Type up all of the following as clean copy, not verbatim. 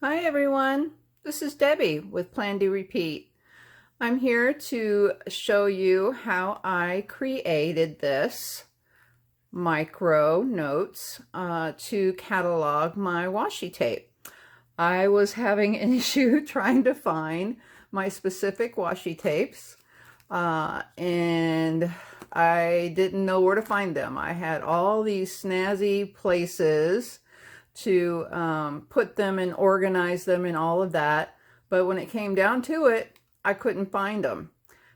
Hi everyone, this is Debbie with Plan.Do.Repeat. I'm here to show you how I created this micro notes to catalog my washi tape. I was having an issue trying to find my specific washi tapes and I didn't know where to find them. I had all these snazzy places to put them and organize them and all of that. But when it came down to it, I couldn't find them.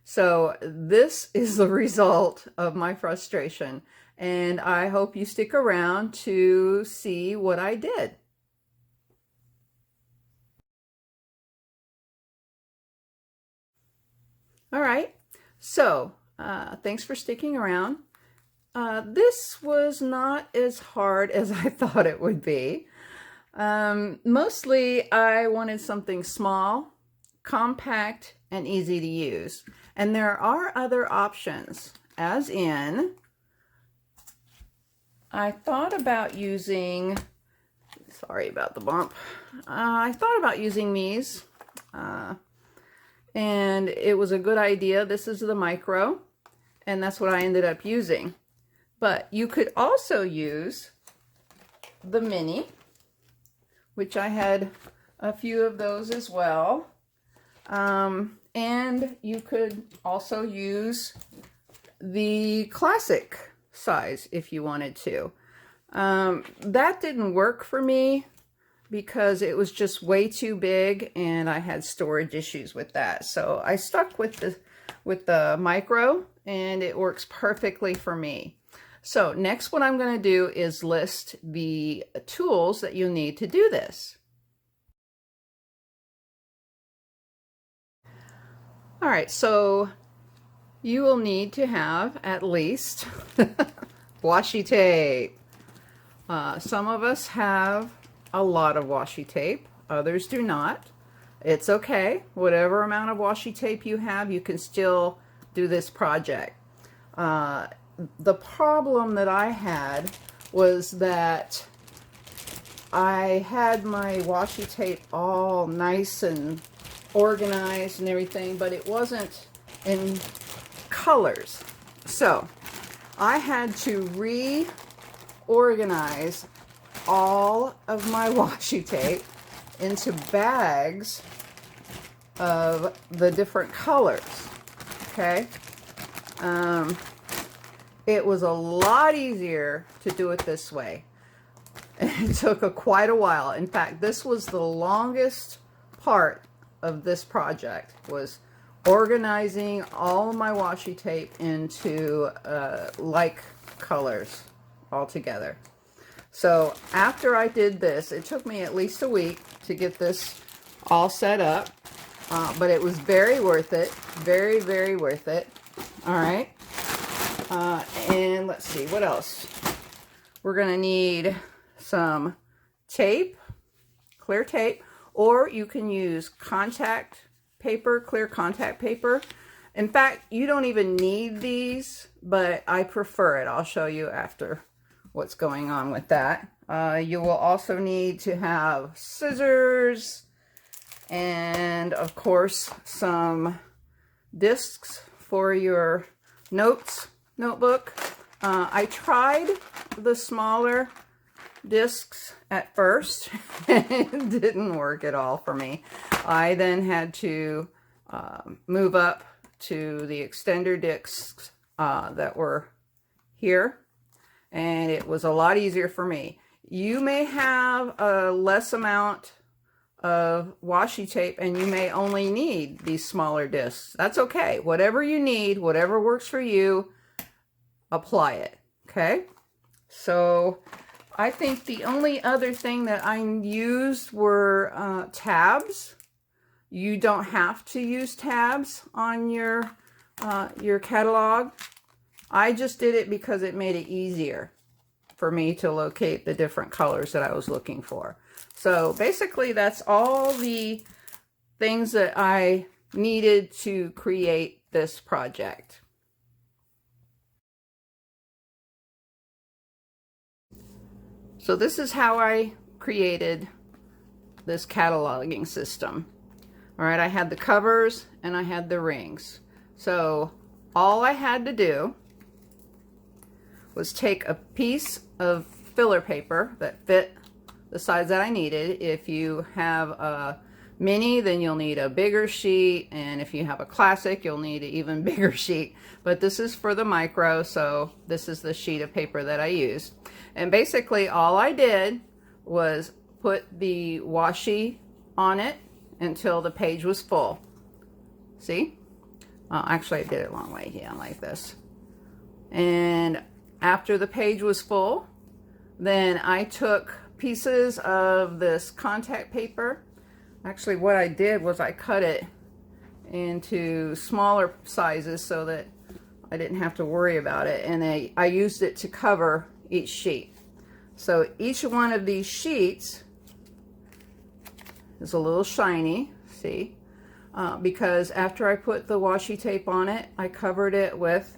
So this is the result of my frustration. And I hope you stick around to see what I did. All right, so thanks for sticking around. This was not as hard as I thought it would be. Mostly I wanted something small, compact, and easy to use. And there are other options, as in, I thought about using, sorry about the bump, I thought about using these, and it was a good idea. This is the micro, and that's what I ended up using. But you could also use the mini, which I had a few of those as well. And you could also use the classic size if you wanted to. That didn't work for me because it was just way too big and I had storage issues with that. So I stuck with the micro and it works perfectly for me. So next what I'm going to do is list the tools that you need to do this. All right, so you will need to have at least washi tape. Some of us have a lot of washi tape, others do not. It's okay. Whatever amount of washi tape you have, you can still do this project. The problem that I had was that I had my washi tape all nice and organized and everything, but it wasn't in colors. So I had to reorganize all of my washi tape into bags of the different colors. Okay. It was a lot easier to do it this way. It took quite a while. In fact, this was the longest part of this project, was organizing all of my washi tape into like colors all together. So after I did this, it took me at least a week to get this all set up, but it was very worth it. Very, very worth it. All right. And let's see, what else? We're going to need some tape, clear tape, or you can use contact paper, clear contact paper. In fact, you don't even need these, but I prefer it. I'll show you after what's going on with that. You will also need to have scissors and, of course, some discs for your notebook. I tried the smaller discs at first and it didn't work at all for me. I then had to move up to the extender discs that were here, and it was a lot easier for me. You may have a less amount of washi tape and you may only need these smaller discs. That's okay. Whatever you need, whatever works for you, apply it. Okay, so I think the only other thing that I used were tabs. You don't have to use tabs on your catalog. I just did it because it made it easier for me to locate the different colors that I was looking for. So basically that's all the things that I needed to create this project. So this is how I created this cataloging system. All right, I had the covers and I had the rings. So all I had to do was take a piece of filler paper that fit the size that I needed. If you have a mini, then you'll need a bigger sheet, and if you have a classic, you'll need an even bigger sheet. But this is for the micro, so this is the sheet of paper that I used. And basically all I did was put the washi on it until the page was full. See? Actually, I did it a long way. Yeah, like this. And after the page was full, then I took pieces of this contact paper. Actually, what I did was I cut it into smaller sizes so that I didn't have to worry about it. And I used it to cover each sheet. So each one of these sheets is a little shiny, see? Because after I put the washi tape on it, I covered it with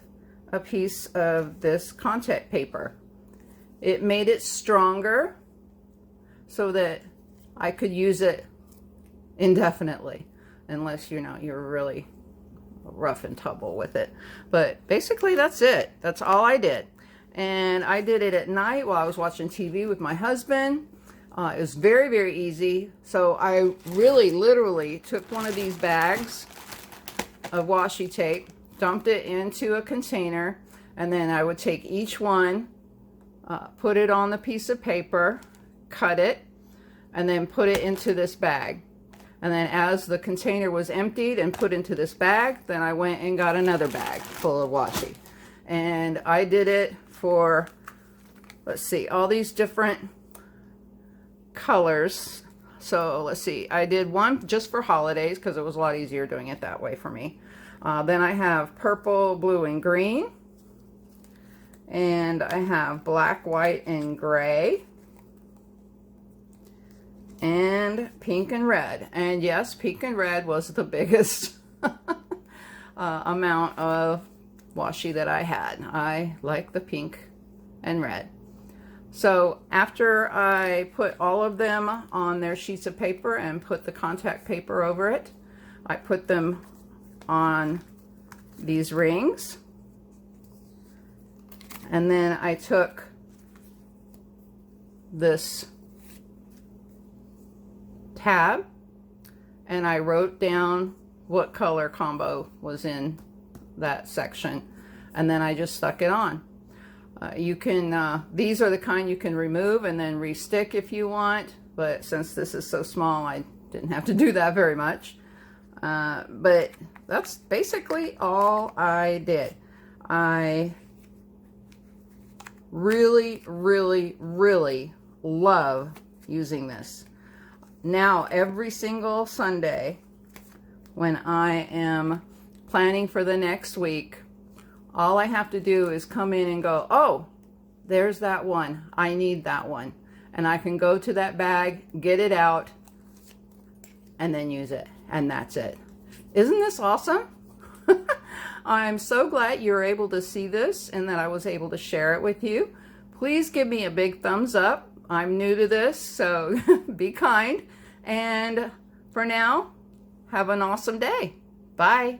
a piece of this contact paper. It made it stronger so that I could use it indefinitely, unless you're really rough and tumble with it. But basically that's it. That's all I did. And I did it at night while I was watching TV with my husband. It was very, very easy. So I really literally took one of these bags of washi tape, dumped it into a container, and then I would take each one, put it on the piece of paper, cut it, and then put it into this bag. And then as the container was emptied and put into this bag, then I went and got another bag full of washi. And I did it for, let's see, all these different colors. So let's see, I did one just for holidays because it was a lot easier doing it that way for me. Then I have purple, blue, and green. And I have black, white, and gray. And pink and red. And yes, pink and red was the biggest amount of washi that I had. I like the pink and red. So after I put all of them on their sheets of paper and put the contact paper over it, I put them on these rings. And then I took this tab and I wrote down what color combo was in that section, and then I just stuck it on. You can, these are the kind you can remove and then re-stick if you want, but since this is so small, I didn't have to do that very much. But that's basically all I did. I really, really, really love using this. Now, every single Sunday, when I am planning for the next week, all I have to do is come in and go, oh, there's that one. I need that one. And I can go to that bag, get it out, and then use it. And that's it. Isn't this awesome? I'm so glad you're able to see this and that I was able to share it with you. Please give me a big thumbs up. I'm new to this, so be kind. And for now, have an awesome day. Bye.